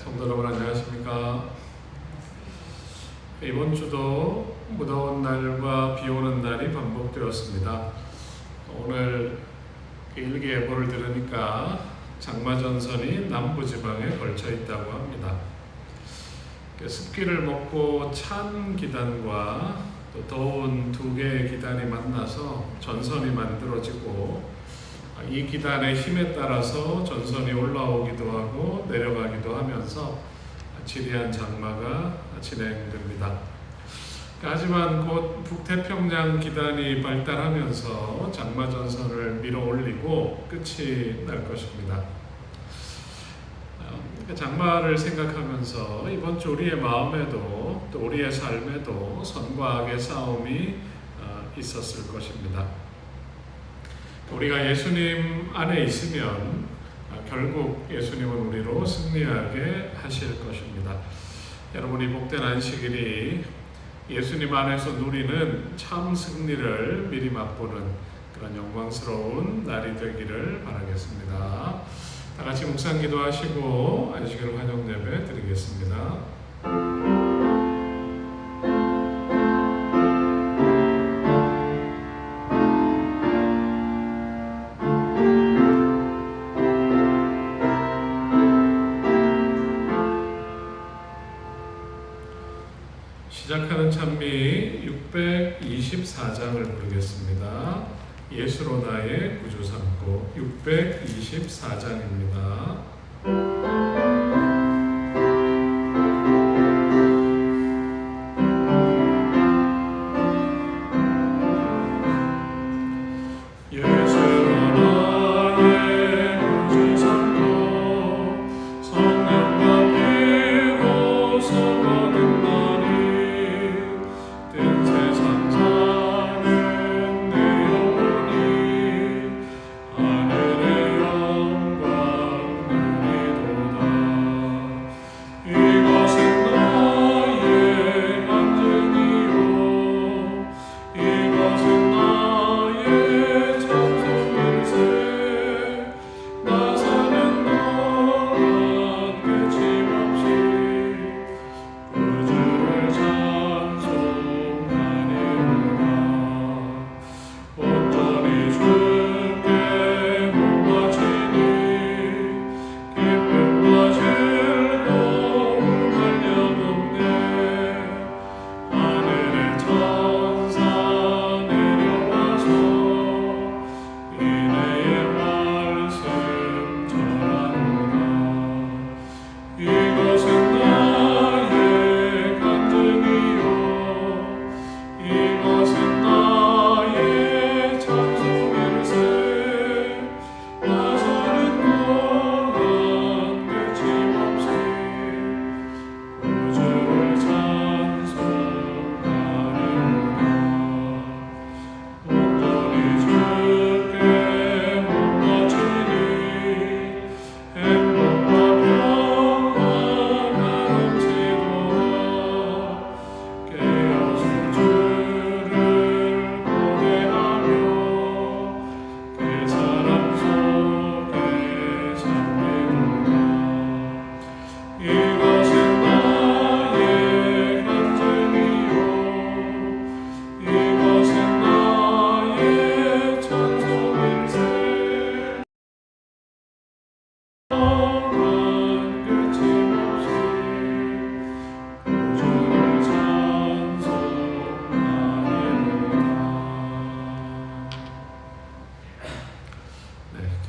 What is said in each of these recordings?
성도 여러분 안녕하십니까? 이번 주도 무더운 날과 비 오는 날이 반복되었습니다. 오늘 일기 예보를 들으니까 장마전선이 남부지방에 걸쳐 있다고 합니다. 습기를 먹고 찬 기단과 또 더운 두 개의 기단이 만나서 전선이 만들어지고 이 기단의 힘에 따라서 전선이 올라오기도 하고 내려가기도 하면서 지리한 장마가 진행됩니다. 하지만 곧 북태평양 기단이 발달하면서 장마 전선을 밀어 올리고 끝이 날 것입니다. 장마를 생각하면서 이번 주 우리의 마음에도 또 우리의 삶에도 선과 악의 싸움이 있었을 것입니다. 우리가 예수님 안에 있으면 결국 예수님은 우리로 승리하게 하실 것입니다. 여러분이 복된 안식일이 예수님 안에서 누리는 참 승리를 미리 맛보는 그런 영광스러운 날이 되기를 바라겠습니다. 다 같이 묵상 기도하시고 안식일 환영 예배 드리겠습니다. 시작하는 찬미 624장을 부르겠습니다. 예수로 나의 구주 삼고 624장입니다.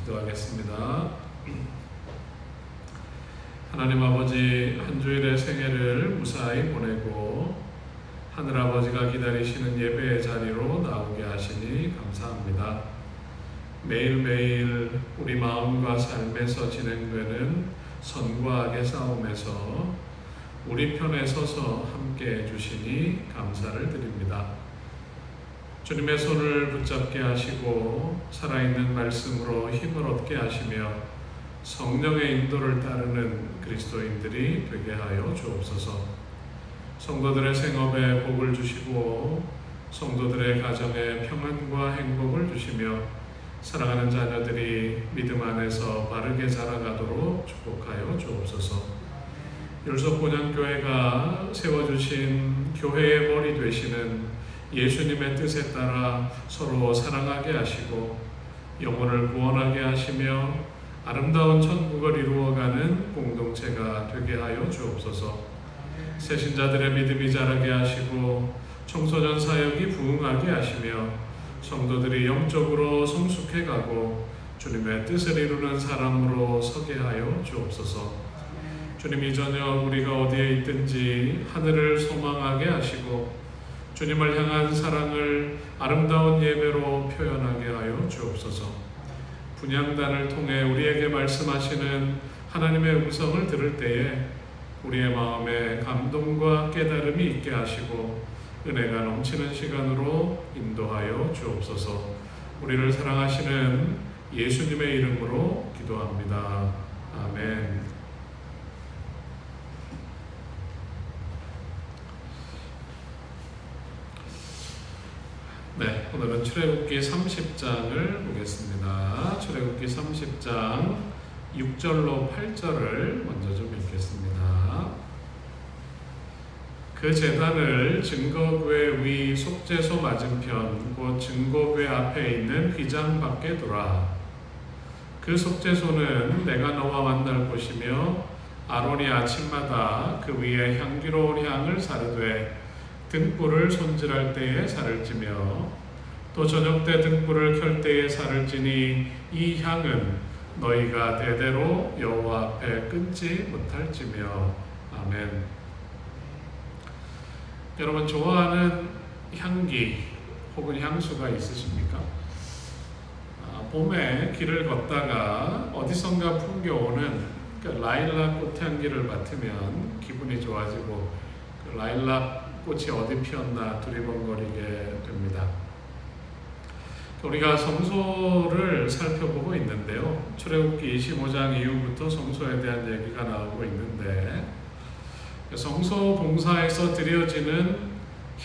기도하겠습니다. 하나님 아버지, 한 주일의 생애를 무사히 보내고 하늘 아버지가 기다리시는 예배의 자리로 나오게 하시니 감사합니다. 매일매일 우리 마음과 삶에서 진행되는 선과 악의 싸움에서 우리 편에 서서 함께 해주시니 감사를 드립니다. 주님의 손을 붙잡게 하시고 살아있는 말씀으로 힘을 얻게 하시며 성령의 인도를 따르는 그리스도인들이 되게 하여 주옵소서. 성도들의 생업에 복을 주시고 성도들의 가정에 평안과 행복을 주시며 사랑하는 자녀들이 믿음 안에서 바르게 자라가도록 축복하여 주옵소서. 율석본향교회가 세워주신 교회의 머리 되시는 예수님의 뜻에 따라 서로 사랑하게 하시고 영혼을 구원하게 하시며 아름다운 천국을 이루어가는 공동체가 되게 하여 주옵소서. 새신자들의 믿음이 자라게 하시고 청소년 사역이 부흥하게 하시며 성도들이 영적으로 성숙해가고 주님의 뜻을 이루는 사람으로 서게 하여 주옵소서. 주님, 이 저녁 우리가 어디에 있든지 하늘을 소망하게 하시고 주님을 향한 사랑을 아름다운 예배로 표현하게 하여 주옵소서. 분향단을 통해 우리에게 말씀하시는 하나님의 음성을 들을 때에 우리의 마음에 감동과 깨달음이 있게 하시고 은혜가 넘치는 시간으로 인도하여 주옵소서. 우리를 사랑하시는 예수님의 이름으로 기도합니다. 아멘. 네, 오늘은 출애굽기 30장을 보겠습니다. 출애굽기 30장 6절로 8절을 먼저 좀 읽겠습니다. 그 제단을 증거궤 위 속죄소 맞은편 곧 증거궤 앞에 있는 휘장 밖에 두라. 그 속죄소는 내가 너와 만날 곳이며 아론이 아침마다 그 위에 향기로운 향을 사르되 등불을 손질할 때에 살을 찌며 또 저녁 때 등불을 켤 때에 살을 찌니 이 향은 너희가 대대로 여호와 앞에 끊지 못할지며. 아멘. 여러분, 좋아하는 향기 혹은 향수가 있으십니까? 봄에 길을 걷다가 어디선가 풍겨오는 그 라일락 꽃향기를 맡으면 기분이 좋아지고 그 라일락 꽃이 어디 피었나 두리번거리게 됩니다. 우리가 성소를 살펴보고 있는데요. 출애굽기 25장 이후부터 성소에 대한 얘기가 나오고 있는데 성소 봉사에서 드려지는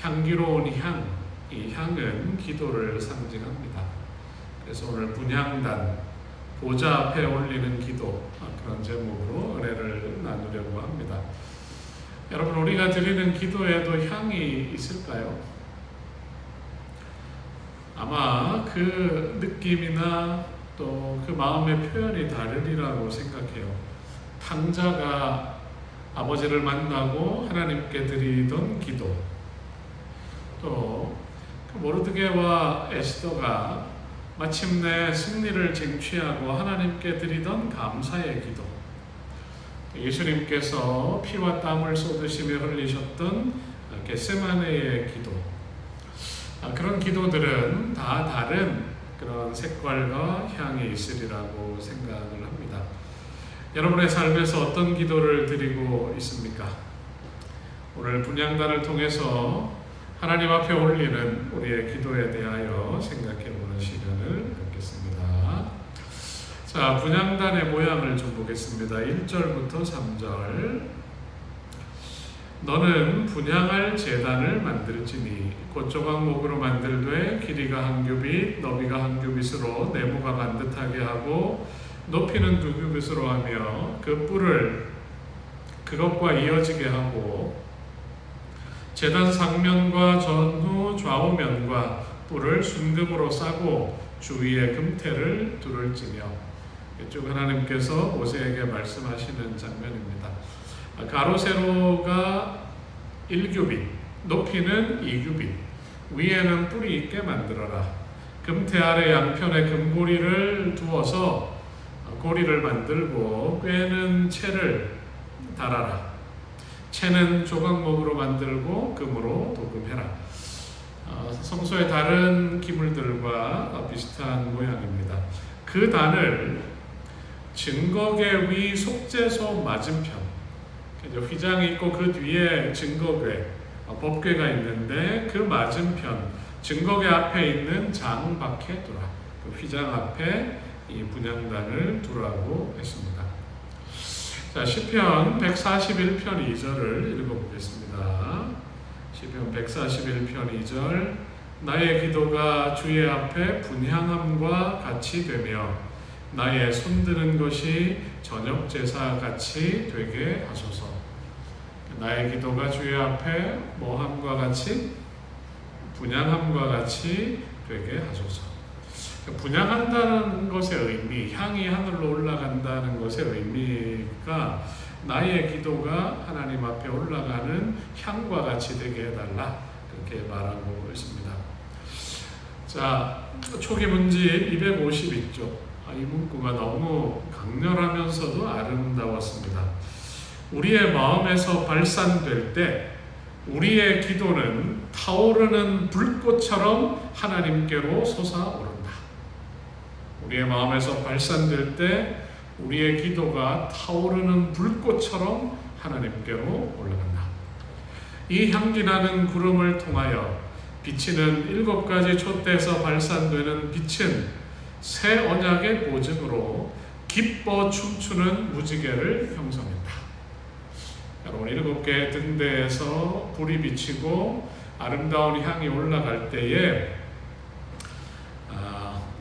향기로운 향, 이 향은 기도를 상징합니다. 그래서 오늘 분향단, 보좌 앞에 올리는 기도, 그런 제목으로 은혜를 나누려고 합니다. 여러분, 우리가 드리는 기도에도 향이 있을까요? 아마 그 느낌이나 또 그 마음의 표현이 다르리라고 생각해요. 탕자가 아버지를 만나고 하나님께 드리던 기도, 또 모르드게와 에스더가 마침내 승리를 쟁취하고 하나님께 드리던 감사의 기도, 예수님께서 피와 땀을 쏟으시며 흘리셨던 겟세마네의 기도, 그런 기도들은 다 다른 그런 색깔과 향이 있으리라고 생각을 합니다. 여러분의 삶에서 어떤 기도를 드리고 있습니까? 오늘 분향단을 통해서 하나님 앞에 올리는 우리의 기도에 대하여 생각해보는 시간을 갖겠습니다. 자, 분향단의 모양을 좀 보겠습니다. 1절부터 3절. 너는 분향할 제단을 만들지니 곧 조각목으로 만들되 길이가 한 규빗, 너비가 한 규빗으로 네모가 반듯하게 하고 높이는 2규빗으로 하며 그 뿔을 그것과 이어지게 하고 제단 상면과 전후 좌우면과 뿔을 순금으로 싸고 주위에 금태를 둘을 찌며. 쭉 하나님께서 모세에게 말씀하시는 장면입니다. 가로 세로가 1규빗, 높이는 2규빗, 위에는 뿔이 있게 만들어라. 금태 아래 양편에 금고리를 두어서 고리를 만들고 꿰는 채를 달아라. 채는 조각목으로 만들고 금으로 도금해라. 성소의 다른 기물들과 비슷한 모양입니다. 그 단을 증거궤 위 속죄소 맞은편, 휘장이 있고 그 뒤에 증거궤, 법궤가 있는데 그 맞은편 증거궤 앞에 있는 장 밖에 두라. 그 휘장 앞에 이 분향단을 두라고 했습니다. 자, 시편 141편 2절을 읽어보겠습니다. 시편 141편 2절. 나의 기도가 주의 앞에 분향함과 같이 되며 나의 손드는 것이 저녁 제사 같이 되게 하소서. 나의 기도가 주의 앞에 뭐함과 같이 분향함과 같이 되게 하소서. 분향한다는 것의 의미, 향이 하늘로 올라간다는 것의 의미가 나의 기도가 하나님 앞에 올라가는 향과 같이 되게 해달라, 그렇게 말하고 있습니다. 자, 초기 문집 250있죠. 이 문구가 너무 강렬하면서도 아름다웠습니다. 우리의 마음에서 발산될 때 우리의 기도는 타오르는 불꽃처럼 하나님께로 솟아오른다. 우리의 마음에서 발산될 때 우리의 기도가 타오르는 불꽃처럼 하나님께로 올라간다. 이 향기나는 구름을 통하여 비치는 7가지 촛대에서 발산되는 빛은 새 언약의 보증으로 기뻐 춤추는 무지개를 형성했다. 여러분, 7개의 등대에서 불이 비치고 아름다운 향이 올라갈 때에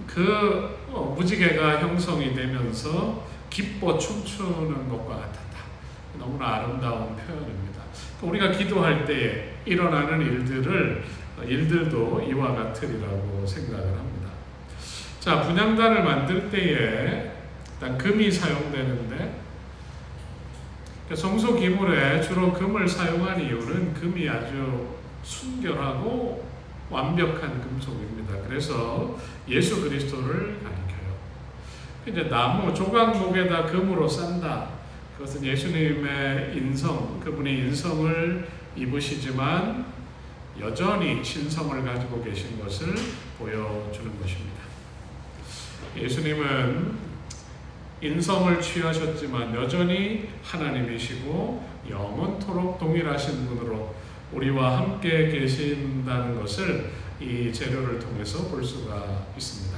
그 무지개가 형성이 되면서 기뻐 춤추는 것과 같았다. 너무나 아름다운 표현입니다. 우리가 기도할 때에 일어나는 일들도 이와 같으리라고 생각을 합니다. 자, 분향단을 만들 때에 일단 금이 사용되는데, 성소 기물에 주로 금을 사용한 이유는 금이 아주 순결하고 완벽한 금속입니다. 그래서 예수 그리스도를 가리켜요. 이제 나무 조각목에다 금으로 싼다. 그것은 예수님의 인성, 그분이 인성을 입으시지만 여전히 신성을 가지고 계신 것을 보여주는 것입니다. 예수님은 인성을 취하셨지만 여전히 하나님이시고 영원토록 동일하신 분으로 우리와 함께 계신다는 것을 이 재료를 통해서 볼 수가 있습니다.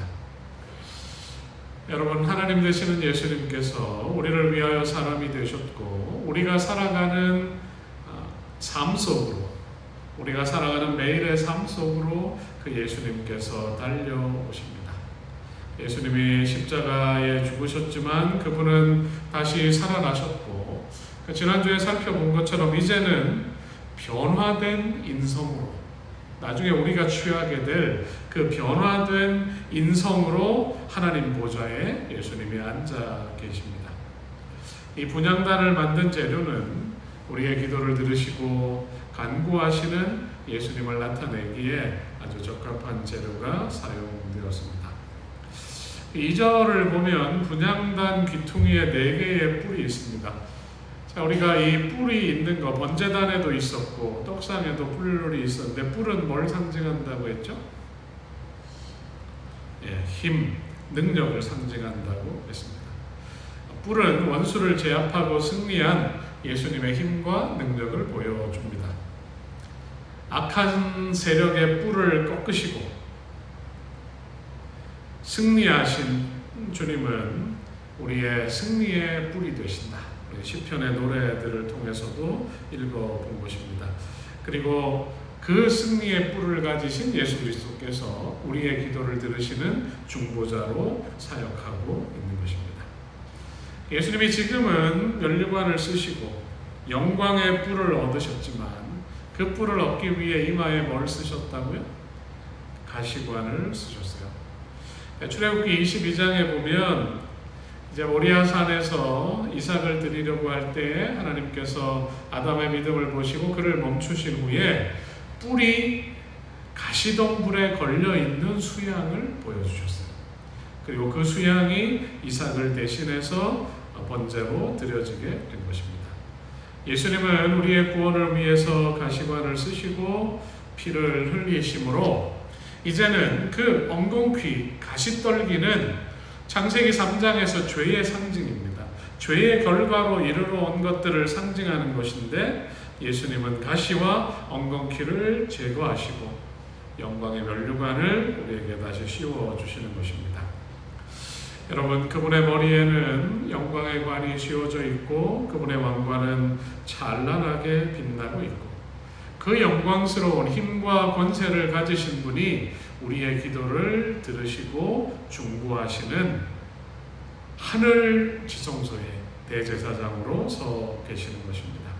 여러분, 하나님 되시는 예수님께서 우리를 위하여 사람이 되셨고, 우리가 살아가는 삶 속으로, 우리가 살아가는 매일의 삶 속으로 그 예수님께서 달려오십니다. 예수님이 십자가에 죽으셨지만 그분은 다시 살아나셨고, 지난주에 살펴본 것처럼 이제는 변화된 인성으로, 나중에 우리가 취하게 될 그 변화된 인성으로 하나님 보좌에 예수님이 앉아 계십니다. 이 분향단을 만든 재료는 우리의 기도를 들으시고 간구하시는 예수님을 나타내기에 아주 적합한 재료가 사용되었습니다. 2절을 보면 분향단 귀퉁이에 4개의 뿔이 있습니다. 자, 우리가 이 뿔이 있는 거 번제단에도 있었고 떡상에도 뿔이 있었는데, 뿔은 뭘 상징한다고 했죠? 힘, 능력을 상징한다고 했습니다. 뿔은 원수를 제압하고 승리한 예수님의 힘과 능력을 보여줍니다. 악한 세력의 뿔을 꺾으시고 승리하신 주님은 우리의 승리의 뿔이 되신다. 시편의 노래들을 통해서도 읽어본 것입니다. 그리고 그 승리의 뿔을 가지신 예수 그리스도께서 우리의 기도를 들으시는 중보자로 사역하고 있는 것입니다. 예수님이 지금은 면류관을 쓰시고 영광의 뿔을 얻으셨지만 그 뿔을 얻기 위해 이마에 뭘 쓰셨다고요? 가시관을 쓰셨어요. 출애굽기 22장에 보면 이제 모리아산에서 이삭을 드리려고 할 때에 하나님께서 아담의 믿음을 보시고 그를 멈추신 후에 뿔이 가시덤불에 걸려있는 수양을 보여주셨어요. 그리고 그 수양이 이삭을 대신해서 번제로 드려지게 된 것입니다. 예수님은 우리의 구원을 위해서 가시관을 쓰시고 피를 흘리심으로 이제는 그 엉겅퀴, 가시떨기는 창세기 3장에서 죄의 상징입니다. 죄의 결과로 이르러 온 것들을 상징하는 것인데, 예수님은 가시와 엉겅퀴를 제거하시고 영광의 면류관을 우리에게 다시 씌워주시는 것입니다. 여러분, 그분의 머리에는 영광의 관이 씌워져 있고 그분의 왕관은 찬란하게 빛나고 있고, 그 영광스러운 힘과 권세를 가지신 분이 우리의 기도를 들으시고 중보하시는 하늘 지성소의 대제사장으로 서 계시는 것입니다.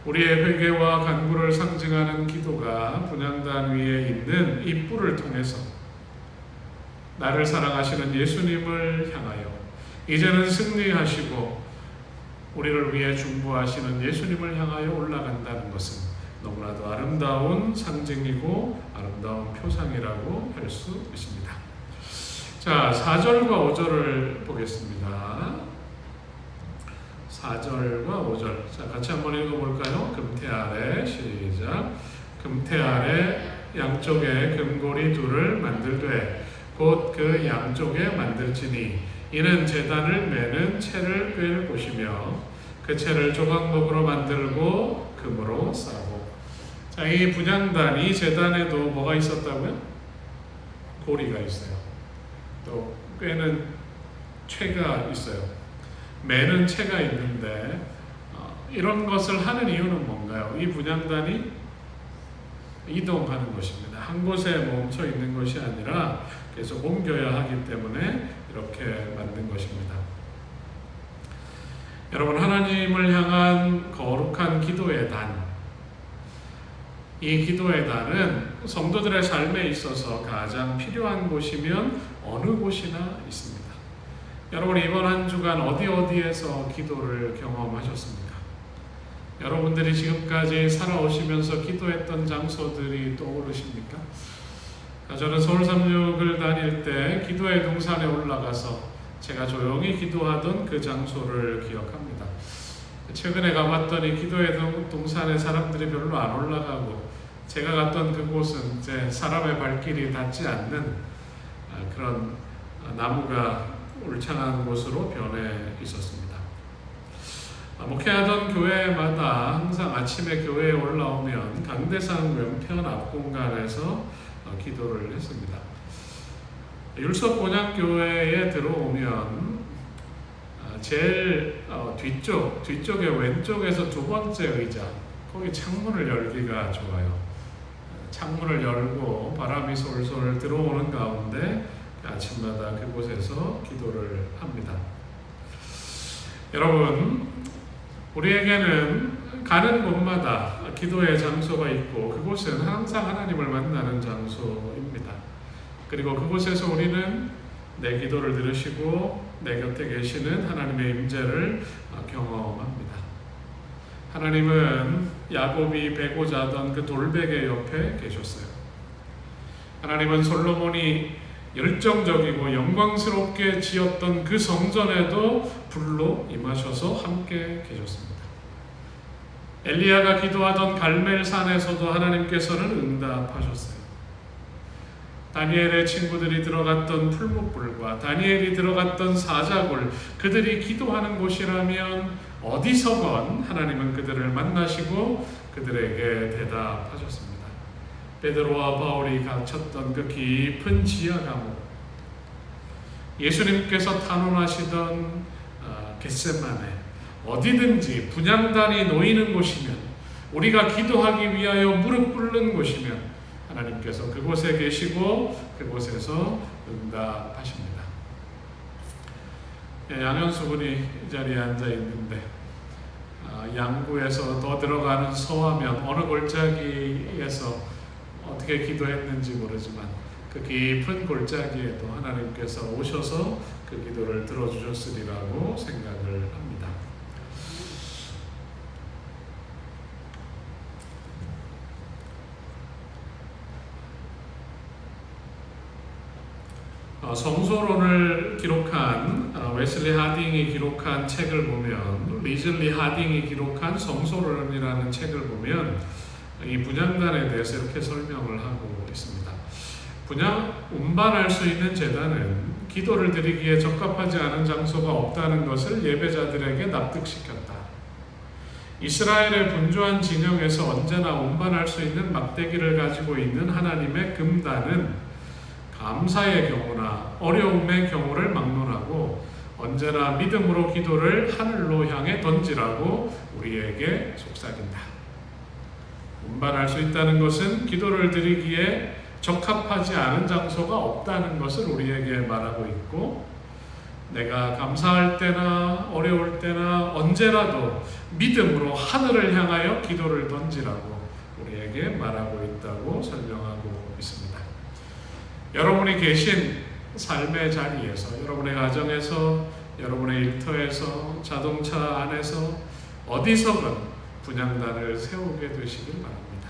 우리의 회개와 간구를 상징하는 기도가 분향단 위에 있는 이 뿔을 통해서 나를 사랑하시는 예수님을 향하여 이제는 승리하시고 우리를 위해 중보하시는 예수님을 향하여 올라간다는 것은 너무나도 아름다운 상징이고 아름다운 표상이라고 할 수 있습니다. 자, 4절과 5절을 보겠습니다. 4절과 5절. 자, 같이 한번 읽어볼까요? 금태 아래, 시작. 금태 아래 양쪽에 금고리 둘을 만들되 곧 그 양쪽에 만들지니 이는 제단을 매는 채를 꿰을 곳이며 그 채를 조각목으로 만들고 금으로 싸고. 자, 이 분향단, 이 제단에도 뭐가 있었다고요? 고리가 있어요. 또 꿰는 채가 있어요. 매는 채가 있는데 이런 것을 하는 이유는 뭔가요? 이 분향단이 이동하는 것입니다. 한 곳에 멈춰 있는 것이 아니라 계속 옮겨야 하기 때문에 이렇게 만든 것입니다. 여러분, 하나님을 향한 거룩한 기도의 단, 이 기도의 단은 성도들의 삶에 있어서 가장 필요한 곳이면 어느 곳이나 있습니다. 여러분, 이번 한 주간 어디에서 기도를 경험하셨습니까? 여러분들이 지금까지 살아오시면서 기도했던 장소들이 떠오르십니까? 저는 서울36을 다닐 때 기도의 동산에 올라가서 제가 조용히 기도하던 그 장소를 기억합니다. 최근에 가봤더니 기도의 동산에 사람들이 별로 안 올라가고 제가 갔던 그곳은 이제 사람의 발길이 닿지 않는 그런 나무가 울창한 곳으로 변해 있었습니다. 목회하던 교회마다 항상 아침에 교회에 올라오면 강대상 왼편 앞공간에서 기도를 했습니다. 율석 본향교회에 들어오면 제일 뒤쪽에 왼쪽에서 두 번째 의자, 거기 창문을 열기가 좋아요. 창문을 열고 바람이 솔솔 들어오는 가운데 아침마다 그곳에서 기도를 합니다. 여러분, 우리에게는 가는 곳마다 기도의 장소가 있고 그곳은 항상 하나님을 만나는 장소입니다. 그리고 그곳에서 우리는 내 기도를 들으시고 내 곁에 계시는 하나님의 임재를 경험합니다. 하나님은 야곱이 베고 자던 그 돌베개 옆에 계셨어요. 하나님은 솔로몬이 열정적이고 영광스럽게 지었던 그 성전에도 불로 임하셔서 함께 계셨습니다. 엘리야가 기도하던 갈멜산에서도 하나님께서는 응답하셨어요. 다니엘의 친구들이 들어갔던 풀무불과 다니엘이 들어갔던 사자굴, 그들이 기도하는 곳이라면 어디서건 하나님은 그들을 만나시고 그들에게 대답하셨습니다. 베드로와 바울이 갇혔던 그 깊은 지하 감옥, 예수님께서 탄원하시던 겟세마네, 어디든지 분향단이 놓이는 곳이면, 우리가 기도하기 위하여 무릎 꿇는 곳이면 하나님께서 그곳에 계시고 그곳에서 응답하십니다. 양현수 군이 이 자리에 앉아 있는데 양구에서 더 들어가는 서하면 어느 골짜기에서 어떻게 기도했는지 모르지만 그 깊은 골짜기에도 하나님께서 오셔서 그 기도를 들어주셨으리라고 생각을 합니다. 성소론을 기록한 웨슬리 하딩이 기록한 책을 보면, 리즐리 하딩이 기록한 성소론이라는 책을 보면 이 분향단에 대해서 이렇게 설명을 하고 있습니다. 운반할 수 있는 제단은 기도를 드리기에 적합하지 않은 장소가 없다는 것을 예배자들에게 납득시켰다. 이스라엘의 분주한 진영에서 언제나 운반할 수 있는 막대기를 가지고 있는 하나님의 금단은 감사의 경우나 어려움의 경우를 막론하고 언제나 믿음으로 기도를 하늘로 향해 던지라고 우리에게 속삭인다. 운반할 수 있다는 것은 기도를 드리기에 적합하지 않은 장소가 없다는 것을 우리에게 말하고 있고, 내가 감사할 때나 어려울 때나 언제라도 믿음으로 하늘을 향하여 기도를 던지라고 우리에게 말하고 있다고 설명하고 있습니다. 여러분이 계신 삶의 자리에서, 여러분의 가정에서, 여러분의 일터에서, 자동차 안에서 어디서건 분향단을 세우게 되시길 바랍니다.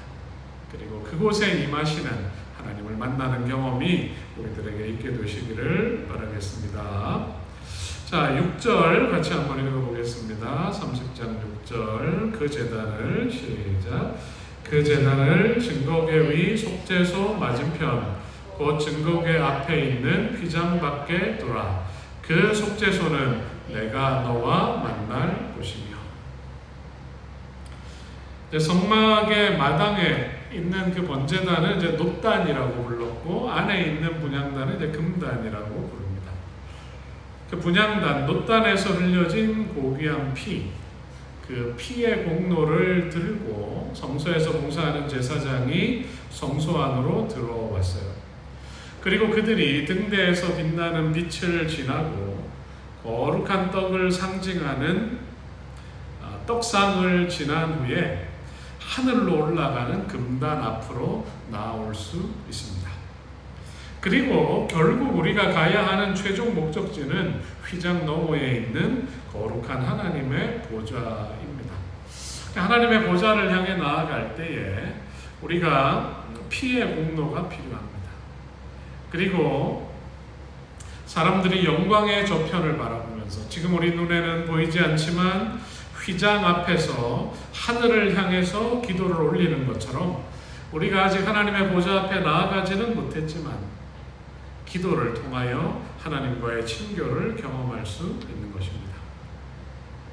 그리고 그곳에 임하시는 하나님을 만나는 경험이 우리들에게 있게 되시기를 바라겠습니다. 자, 6절 같이 한번 읽어보겠습니다. 30장 6절. 그 제단을 시작. 그 제단을 증거궤 위 속죄소 맞은편 곧 증거궤 앞에 있는 휘장 밖에 두라. 그 속죄소는 내가 너와 만날 곳이며. 성막의 마당에 있는 그 번제단은 이제 놋단이라고 불렀고, 안에 있는 분향단은 이제 금단이라고 부릅니다. 그 분향단, 놋단에서 흘려진 고귀한 피, 그 피의 공로를 들고 성소에서 봉사하는 제사장이 성소 안으로 들어왔어요. 그리고 그들이 등대에서 빛나는 빛을 지나고 거룩한 떡을 상징하는 떡상을 지난 후에 하늘로 올라가는 금단 앞으로 나올 수 있습니다. 그리고 결국 우리가 가야 하는 최종 목적지는 휘장 너머에 있는 거룩한 하나님의 보좌입니다. 하나님의 보좌를 향해 나아갈 때에 우리가 피의 공로가 필요합니다. 그리고 사람들이 영광의 저편을 바라보면서, 지금 우리 눈에는 보이지 않지만 휘장 앞에서 하늘을 향해서 기도를 올리는 것처럼 우리가 아직 하나님의 보좌 앞에 나아가지는 못했지만 기도를 통하여 하나님과의 친교를 경험할 수 있는 것입니다.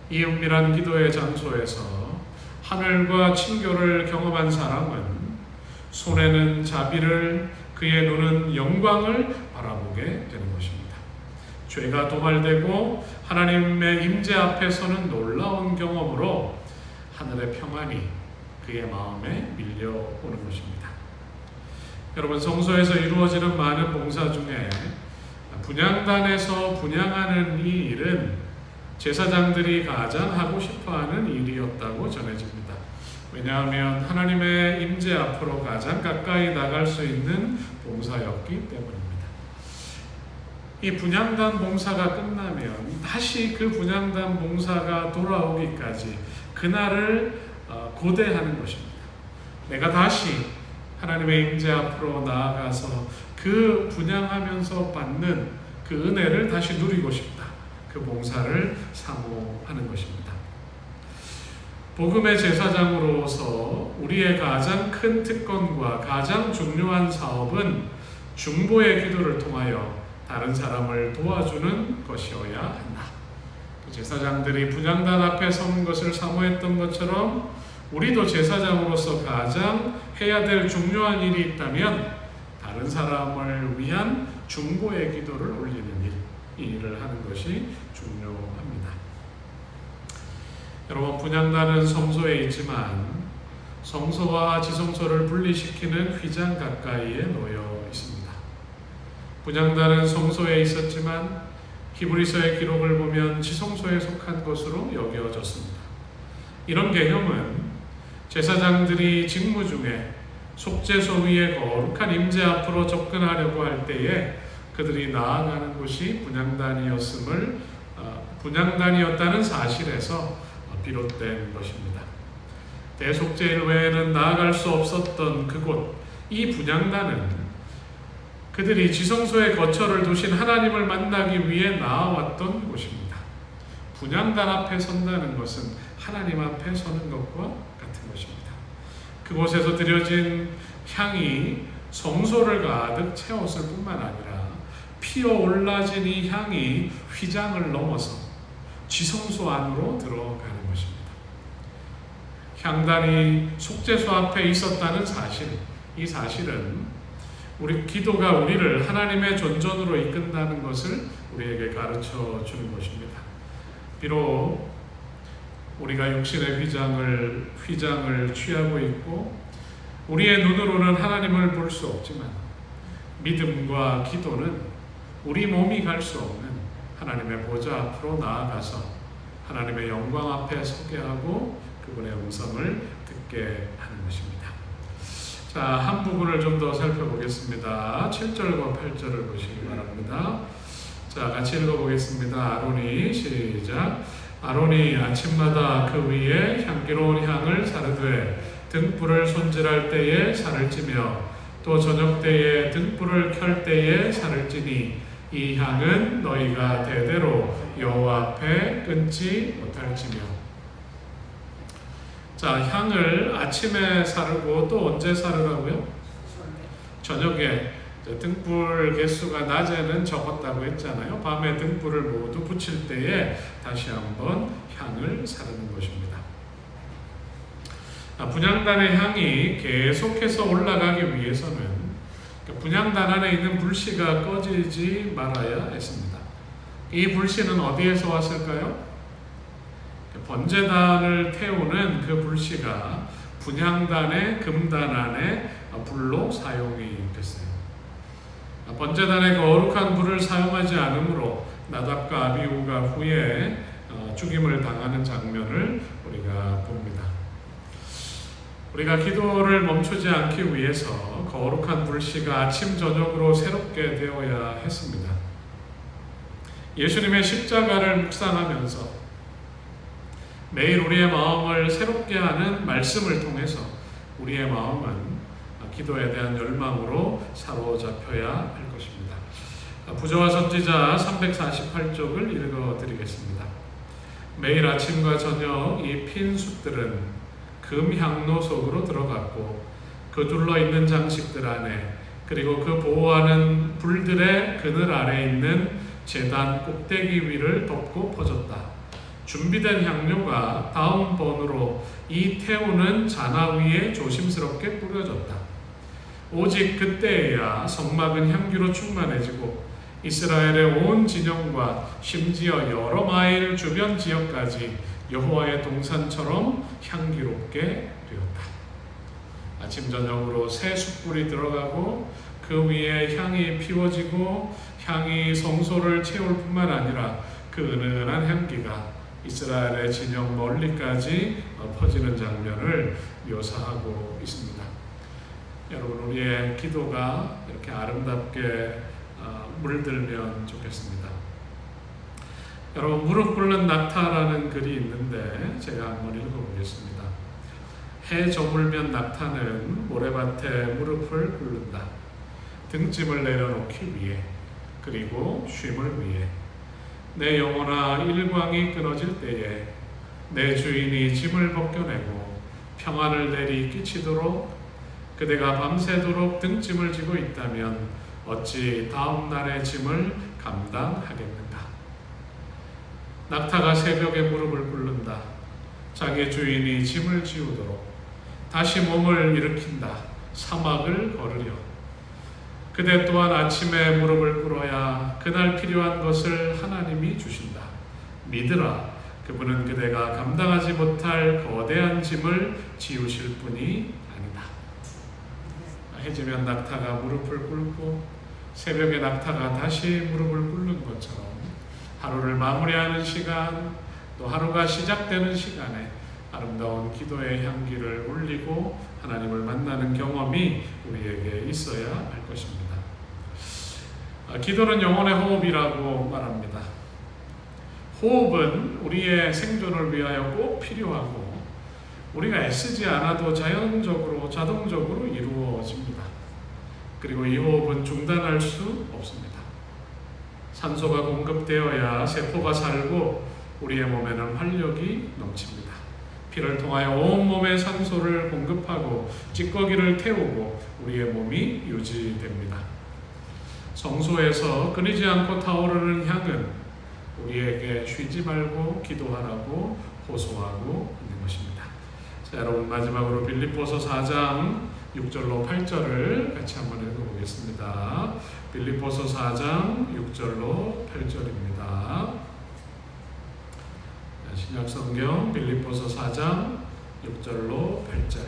이 은밀한 기도의 장소에서 하늘과 친교를 경험한 사람은 손에는 자비를, 그의 눈은 영광을 바라보게 되는 것입니다. 죄가 도말되고 하나님의 임재 앞에서는 놀라운 경험으로 하늘의 평안이 그의 마음에 밀려오는 것입니다. 여러분, 성소에서 이루어지는 많은 봉사 중에 분향단에서 분향하는 이 일은 제사장들이 가장 하고 싶어하는 일이었다고 전해집니다. 왜냐하면 하나님의 임재 앞으로 가장 가까이 나갈 수 있는 봉사였기 때문입니다. 이 분향단 봉사가 끝나면 다시 그 분향단 봉사가 돌아오기까지 그날을 고대하는 것입니다. 내가 다시 하나님의 임재 앞으로 나아가서 그 분향하면서 받는 그 은혜를 다시 누리고 싶다. 그 봉사를 사모하는 것입니다. 복음의 제사장으로서 우리의 가장 큰 특권과 가장 중요한 사업은 중보의 기도를 통하여 다른 사람을 도와주는 것이어야 한다. 제사장들이 분향단 앞에 서는 것을 사모했던 것처럼 우리도 제사장으로서 가장 해야 될 중요한 일이 있다면 다른 사람을 위한 중보의 기도를 올리는 일, 이 일을 하는 것이 중요합니다. 여러분, 분향단은 성소에 있지만 성소와 지성소를 분리시키는 휘장 가까이에 놓여 있습니다. 분향단은 성소에 있었지만 히브리서의 기록을 보면 지성소에 속한 것으로 여겨졌습니다. 이런 개념은 제사장들이 직무 중에 속죄소 위에 거룩한 임재 앞으로 접근하려고 할 때에 그들이 나아가는 곳이 분향단이었다는 사실에서 비롯된 것입니다. 대속죄일 외에는 나아갈 수 없었던 그곳, 이 분향단은 그들이 지성소에 거처를 두신 하나님을 만나기 위해 나아왔던 곳입니다. 분향단 앞에 선다는 것은 하나님 앞에 서는 것과 같은 것입니다. 그곳에서 드려진 향이 성소를 가득 채웠을 뿐만 아니라 피어올라진 이 향이 휘장을 넘어서 지성소 안으로 들어가는 것입니다. 향단이 속죄소 앞에 있었다는 사실, 이 사실은 우리 기도가 우리를 하나님의 존전으로 이끈다는 것을 우리에게 가르쳐 주는 것입니다. 비록 우리가 육신의 휘장을 취하고 있고 우리의 눈으로는 하나님을 볼 수 없지만 믿음과 기도는 우리 몸이 갈 수 없는 하나님의 보좌 앞으로 나아가서 하나님의 영광 앞에 서게 하고 그분의 음성을 듣게 하는 것입니다. 자, 한 부분을 좀 더 살펴보겠습니다. 7절과 8절을 보시기 바랍니다. 자, 같이 읽어보겠습니다. 아론이 시작. 아론이 아침마다 그 위에 향기로운 향을 사르되 등불을 손질할 때에 살을 찌며 또 저녁 때에 등불을 켤 때에 살을 찌니 이 향은 너희가 대대로 여호와 앞에 끊지 못할지며. 자, 향을 아침에 사르고 또 언제 사르라고요? 저녁에. 등불 개수가 낮에는 적었다고 했잖아요. 밤에 등불을 모두 붙일 때에 다시 한번 향을 사르는 것입니다. 분향단의 향이 계속해서 올라가기 위해서는 분향단 안에 있는 불씨가 꺼지지 말아야 했습니다. 이 불씨는 어디에서 왔을까요? 번제단을 태우는 그 불씨가 분향단의 금단 안에 불로 사용이 됐어요. 번제단의 거룩한 불을 사용하지 않으므로 나답과 아비후가 후에 죽임을 당하는 장면을 우리가 봅니다. 우리가 기도를 멈추지 않기 위해서 거룩한 불씨가 아침 저녁으로 새롭게 되어야 했습니다. 예수님의 십자가를 묵상하면서 매일 우리의 마음을 새롭게 하는 말씀을 통해서 우리의 마음은 기도에 대한 열망으로 사로잡혀야 할 것입니다. 부조와 선지자 348쪽을 읽어드리겠습니다. 매일 아침과 저녁 이 핀 숯들은 금향로 속으로 들어갔고 그 둘러있는 장식들 안에 그리고 그 보호하는 불들의 그늘 아래 있는 제단 꼭대기 위를 덮고 퍼졌다. 준비된 향료가 다음 번으로 이 태우는 잔화 위에 조심스럽게 뿌려졌다. 오직 그때에야 성막은 향기로 충만해지고 이스라엘의 온 진영과 심지어 여러 마일 주변 지역까지 여호와의 동산처럼 향기롭게 되었다. 아침 저녁으로 새 숯불이 들어가고 그 위에 향이 피워지고 향이 성소를 채울 뿐만 아니라 그 은은한 향기가 이스라엘의 진영 멀리까지 퍼지는 장면을 묘사하고 있습니다. 여러분, 우리의 기도가 이렇게 아름답게 물들면 좋겠습니다. 여러분, 무릎 꿇는 낙타라는 글이 있는데 제가 한번 읽어보겠습니다. 해 저물면 낙타는 모래밭에 무릎을 꿇는다. 등짐을 내려놓기 위해 그리고 쉼을 위해. 내 영혼아, 일광이 끊어질 때에 내 주인이 짐을 벗겨내고 평안을 내리 끼치도록 그대가 밤새도록 등짐을 지고 있다면 어찌 다음 날의 짐을 감당하겠는가. 낙타가 새벽에 무릎을 꿇는다. 자기 주인이 짐을 지우도록 다시 몸을 일으킨다. 사막을 걸으려. 그대 또한 아침에 무릎을 꿇어야 그날 필요한 것을 하나님이 주신다. 믿으라. 그분은 그대가 감당하지 못할 거대한 짐을 지우실 분이 아니다. 해지면 낙타가 무릎을 꿇고 새벽에 낙타가 다시 무릎을 꿇는 것처럼 하루를 마무리하는 시간, 또 하루가 시작되는 시간에 아름다운 기도의 향기를 올리고 하나님을 만나는 경험이 우리에게 있어야 할 것입니다. 기도는 영혼의 호흡이라고 말합니다. 호흡은 우리의 생존을 위하여 꼭 필요하고 우리가 애쓰지 않아도 자연적으로 자동적으로 이루어집니다. 그리고 이 호흡은 중단할 수 없습니다. 산소가 공급되어야 세포가 살고 우리의 몸에는 활력이 넘칩니다. 피를 통하여 온몸에 산소를 공급하고 찌꺼기를 태우고 우리의 몸이 유지됩니다. 성소에서 끊이지 않고 타오르는 향은 우리에게 쉬지 말고 기도하라고 호소하고 있는 것입니다. 자, 여러분, 마지막으로 빌립보서 4장 6절로 8절을 같이 한번 읽어보겠습니다. 빌립보서 4장 6절로 8절입니다. 신약성경 빌립보서 4장 6절로 8절.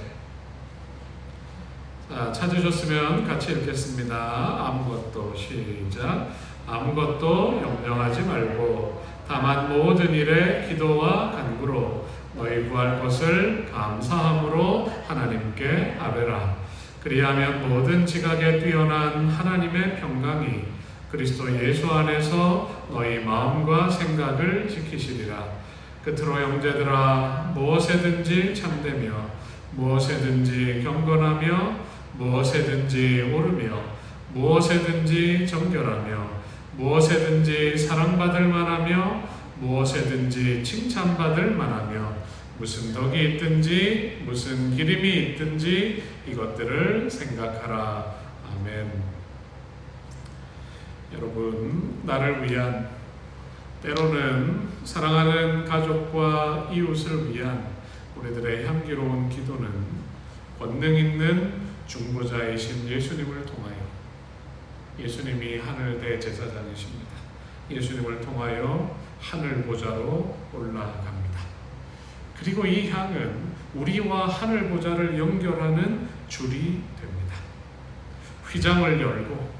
자, 찾으셨으면 같이 읽겠습니다. 아무것도 시작. 아무것도 염려하지 말고 다만 모든 일에 기도와 간구로 너희 구할 것을 감사함으로 하나님께 아뢰라. 그리하면 모든 지각에 뛰어난 하나님의 평강이 그리스도 예수 안에서 너희 마음과 생각을 지키시리라. 끝으로 형제들아, 무엇에든지 참되며 무엇에든지 경건하며 무엇에든지 오르며 무엇에든지 정결하며 무엇에든지 사랑받을 만하며 무엇에든지 칭찬받을 만하며 무슨 덕이 있든지 무슨 기림이 있든지 이것들을 생각하라. 아멘. 여러분, 나를 위한, 때로는 사랑하는 가족과 이웃을 위한 우리들의 향기로운 기도는 권능 있는 중보자이신 예수님을 통하여, 예수님이 하늘 대제사장이십니다. 예수님을 통하여 하늘 보좌로 올라갑니다. 그리고 이 향은 우리와 하늘 보좌를 연결하는 줄이 됩니다. 휘장을 열고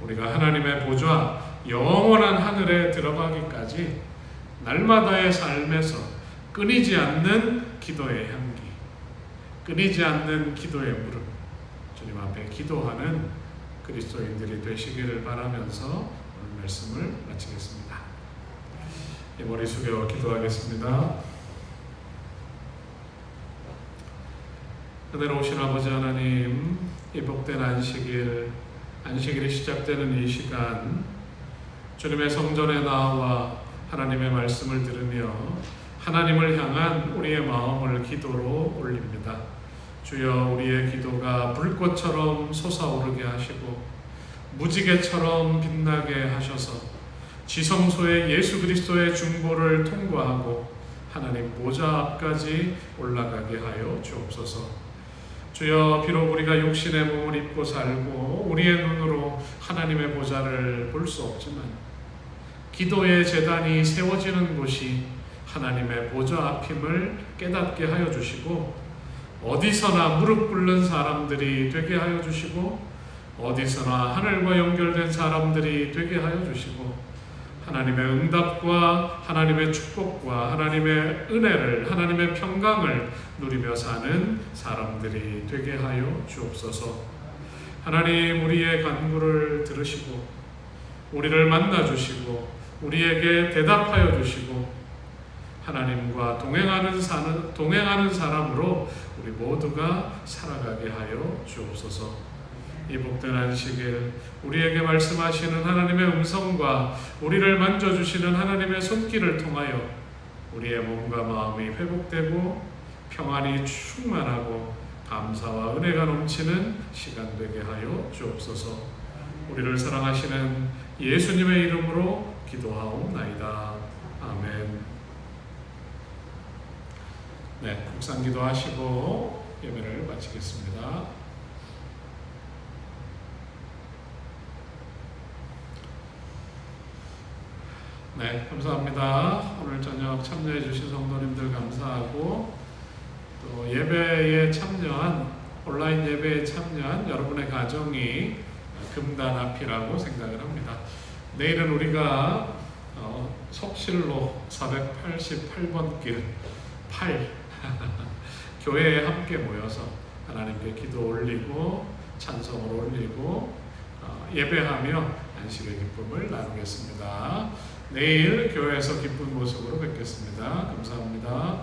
우리가 하나님의 보좌, 영원한 하늘에 들어가기까지 날마다의 삶에서 끊이지 않는 기도의 향기, 끊이지 않는 기도의 무릎, 주님 앞에 기도하는 그리스도인들이 되시기를 바라면서 오늘 말씀을 마치겠습니다. 머리 숙여 기도하겠습니다. 은혜로우신 아버지 하나님, 이 복된 안식일이 시작되는 이 시간, 주님의 성전에 나와 하나님의 말씀을 들으며 하나님을 향한 우리의 마음을 기도로 올립니다. 주여, 우리의 기도가 불꽃처럼 솟아오르게 하시고 무지개처럼 빛나게 하셔서 지성소의 예수 그리스도의 중보를 통과하고 하나님 보좌 앞까지 올라가게 하여 주옵소서. 주여, 비록 우리가 육신의 몸을 입고 살고 우리의 눈으로 하나님의 보좌를 볼 수 없지만 기도의 제단이 세워지는 곳이 하나님의 보좌 앞임을 깨닫게 하여 주시고 어디서나 무릎 꿇는 사람들이 되게 하여 주시고 어디서나 하늘과 연결된 사람들이 되게 하여 주시고 하나님의 응답과 하나님의 축복과 하나님의 은혜를, 하나님의 평강을 누리며 사는 사람들이 되게 하여 주옵소서. 하나님, 우리의 간구를 들으시고 우리를 만나 주시고 우리에게 대답하여 주시고 하나님과 동행하는 사람으로 우리 모두가 살아가게 하여 주옵소서. 이 복된 안식일, 우리에게 말씀하시는 하나님의 음성과 우리를 만져주시는 하나님의 손길을 통하여 우리의 몸과 마음이 회복되고 평안이 충만하고 감사와 은혜가 넘치는 시간 되게 하여 주옵소서. 우리를 사랑하시는 예수님의 이름으로 기도하옵나이다. 아멘. 네, 묵상기도 하시고 예배를 마치겠습니다. 네, 감사합니다. 오늘 저녁 참여해 주신 성도님들 감사하고 또 예배에 참여한, 온라인 예배에 참여한 여러분의 가정이 금단 앞이라고 생각을 합니다. 내일은 우리가 속실로 488번 길 8 교회에 함께 모여서 하나님께 기도 올리고 찬송을 올리고 예배하며 안식의 기쁨을 나누겠습니다. 내일 교회에서 기쁜 모습으로 뵙겠습니다. 감사합니다.